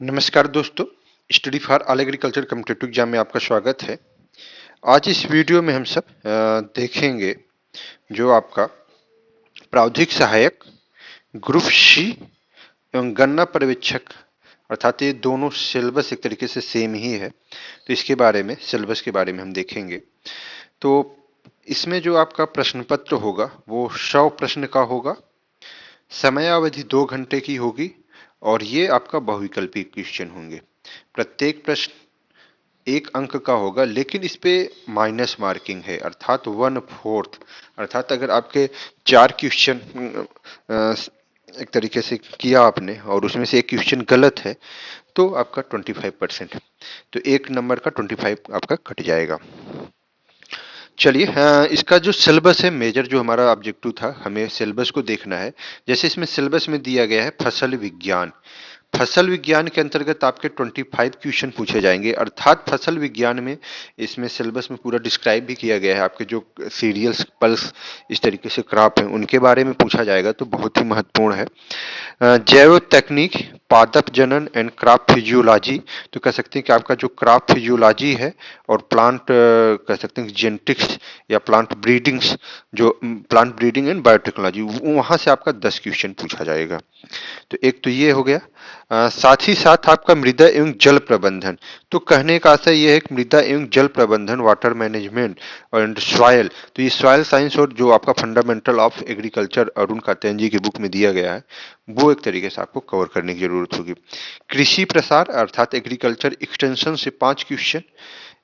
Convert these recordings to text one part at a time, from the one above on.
नमस्कार दोस्तों, study for all agriculture competitive exam में आपका स्वागत है। आज इस वीडियो में हम सब देखेंगे जो आपका प्रावधानिक सहायक ग्रुप सी एवं गन्ना पर्यवेक्षक अर्थात ये दोनों सिलेबस एक तरीके से सेम ही है, तो इसके बारे में सिलेबस के बारे में हम देखेंगे। तो इसमें जो आपका प्रश्न पत्र होगा वो 100 प्रश्न का होगा, समयावधि 2 घंटे की होगी और ये आपका बहुविकल्पी क्वेश्चन होंगे। प्रत्येक प्रश्न 1 अंक का होगा, लेकिन इस पे माइनस मार्किंग है अर्थात 1/4, अर्थात अगर आपके 4 क्वेश्चन एक तरीके से किया आपने और उसमें से एक क्वेश्चन गलत है तो आपका 25%, तो 1 नंबर का 25 आपका कट जाएगा। चलिए, इसका जो सिलेबस है, मेजर जो हमारा ऑब्जेक्टिव था, हमें सिलेबस को देखना है। जैसे इसमें सिलेबस में दिया गया है फसल विज्ञान। फसल विज्ञान के अंतर्गत आपके 25 क्वेश्चन पूछे जाएंगे, अर्थात फसल विज्ञान में इसमें सिलेबस में पूरा डिस्क्राइब भी किया गया है। आपके जो सीरियल्स, पल्स, इस तरीके से क्रॉप है उनके बारे में पूछा जाएगा, तो बहुत ही महत्वपूर्ण है। जैव तकनीक, पादप जनन एंड क्रॉप फिजियोलॉजी, तो कह सकते हैं कि आपका जो क्रॉप फिजियोलॉजी है और प्लांट कह सकते हैं जेनेटिक्स या प्लांट ब्रीडिंग्स, जो प्लांट ब्रीडिंग एंड बायोटेक्नोलॉजी, वहां से आपका 10 क्वेश्चन पूछा जाएगा। तो एक तो ये हो गया। साथ ही साथ आपका मृदा एवं जल प्रबंधन, तो कहने का आशय ये है कि मृदा एवं जल प्रबंधन, वाटर मैनेजमेंट एंड सॉयल, तो ये सॉयल साइंस और जो आपका fundamental of agriculture Arun Katyayan ji की बुक में दिया गया है, वो एक तरीके से आपको कवर करने की जरूरत होगी। कृषि प्रसार अर्थात एग्रीकल्चर एक्सटेंशन से 5 क्वेश्चन,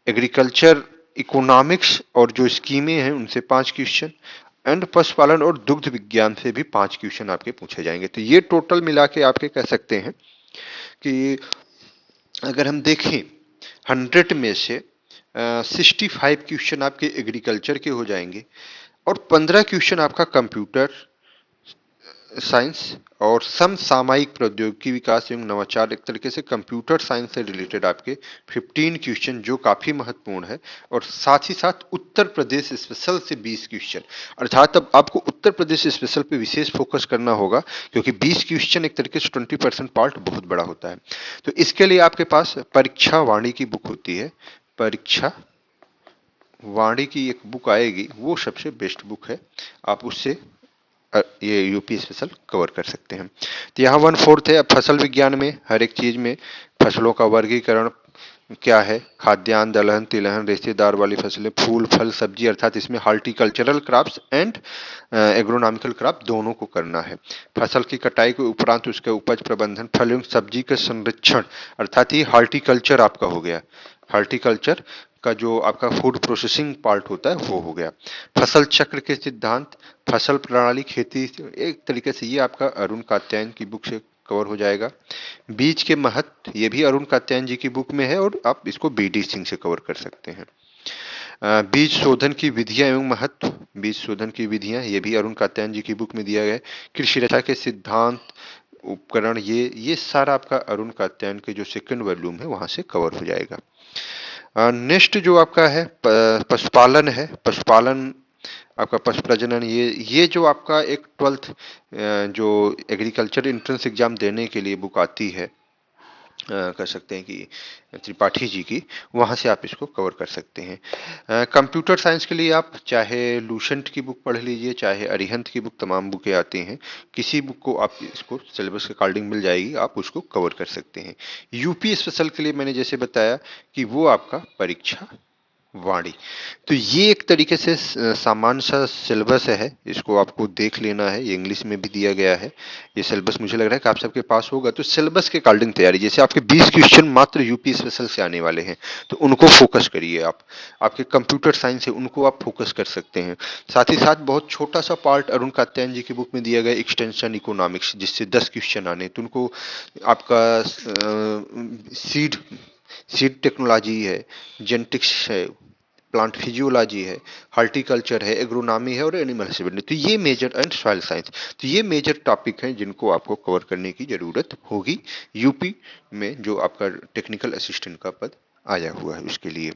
एग्रीकल्चर इकोनॉमिक्स और जो स्कीमें हैं उनसे 5 क्वेश्चन, एंड पशुपालन और दुग्ध विज्ञान से भी 5 क्वेश्चन आपके पूछे जाएंगे। तो ये टोटल मिला के आपके कह सकते हैं कि अगर हम देखें 100 में से 65 क्वेश्चन आपके एग्रीकल्चर के हो जाएंगे और 15 क्वेश्चन आपका कंप्यूटर साइंस और समसामयिक प्रौद्योगिकी विकास एवं नवाचार, एक तरीके से कंप्यूटर साइंस से रिलेटेड आपके 15 क्वेश्चन जो काफी महत्वपूर्ण है, और साथ ही साथ उत्तर प्रदेश स्पेशल से 20 क्वेश्चन, अर्थात अब आपको उत्तर प्रदेश स्पेशल पे विशेष फोकस करना होगा क्योंकि 20 क्वेश्चन एक तरीके से 20% पार्ट बहुत बड़ा होता है। तो इसके लिए आपके पास परीक्षा वाणी की बुक होती है, परीक्षा वाणी की एक बुक आएगी, वो सबसे बेस्ट बुक है, आप उससे ये यूपी स्पेशल कवर कर सकते हैं। तो यहाँ 1/4 है। अब फसल विज्ञान में हर एक चीज में फसलों का वर्गीकरण क्या है, खाद्यान्न, दलहन, तिलहन, रेशेदार वाली फसलें, फूल, फल, सब्जी, अर्थात इसमें horticultural crops and agronomical crop दोनों को करना है। फसल की कटाई के उपरांत उसके उपज प्रबंधन, फल एवं सब्जी का संरक्षण, अर्थात ये हार्टिकल्चर आपका हो गया। हार्टिकल्चर का जो आपका फूड प्रोसेसिंग पार्ट होता है वो हो गया। फसल चक्र के सिद्धांत, फसल प्रणाली, खेती, एक तरीके से ये आपका अरुण कात्यायन की बुक से कवर हो जाएगा। बीज के महत्व, ये भी अरुण कात्यायन जी की बुक में है और आप इसको बीडी सिंह से कवर कर सकते हैं। बीज शोधन की विधियां एवं महत्व, बीज शोधन की विधियां, ये भी अरुण कात्यायन जी की बुक में दिया गया है। कृषि रक्षा के सिद्धांत, उपकरण, ये सारा आपका अरुण कात्यायन के जो सेकंड वॉल्यूम है वहां से कवर हो जाएगा। नेक्स्ट जो आपका है पशुपालन है, पशुपालन आपका पशु प्रजनन, ये जो आपका एक 12th जो एग्रीकल्चर एंट्रेंस एग्जाम देने के लिए बुक आती है, कर सकते हैं कि त्रिपाठी जी की, वहां से आप इसको कवर कर सकते हैं। कंप्यूटर साइंस के लिए आप चाहे लूसेंट की बुक पढ़ लीजिए, चाहे अरिहंत की बुक, तमाम बुकें आती हैं, किसी बुक को आप इसको सिलेबस के अकॉर्डिंग मिल जाएगी, आप उसको कवर कर सकते हैं। यूपी स्पेशल के लिए मैंने जैसे बताया कि वो आपका परीक्षा वाणी, तो ये एक तरीके से सामान्य सा सिलेबस है, इसको आपको देख लेना है, ये इंग्लिश में भी दिया गया है। ये सिलेबस मुझे लग रहा है कि आप सबके पास होगा, तो सिलेबस के अकॉर्डिंग तैयारी, जैसे आपके 20 क्वेश्चन मात्र यूपी स्पेशल से आने वाले हैं तो उनको फोकस करिए आप। आपके कंप्यूटर साइंस है उनको आप फोकस कर सकते हैं। साथ ही साथ बहुत छोटा सा पार्ट अरुण कात्यायन जी की बुक में दिया गया एक्सटेंशन इकोनॉमिक्स, जिससे 10 क्वेश्चन आने, तो उनको आपका सीड सीड टेक्नोलॉजी है, जेनेटिक्स है, प्लांट फिजियोलॉजी है, हार्टिकल्चर है, एग्रोनॉमी है और एनिमल हस्बेंड्री, तो ये मेजर एंड सॉइल साइंस, तो ये मेजर टॉपिक हैं जिनको आपको कवर करने की जरूरत होगी यूपी में, जो आपका टेक्निकल असिस्टेंट का पद आया हुआ है उसके लिए।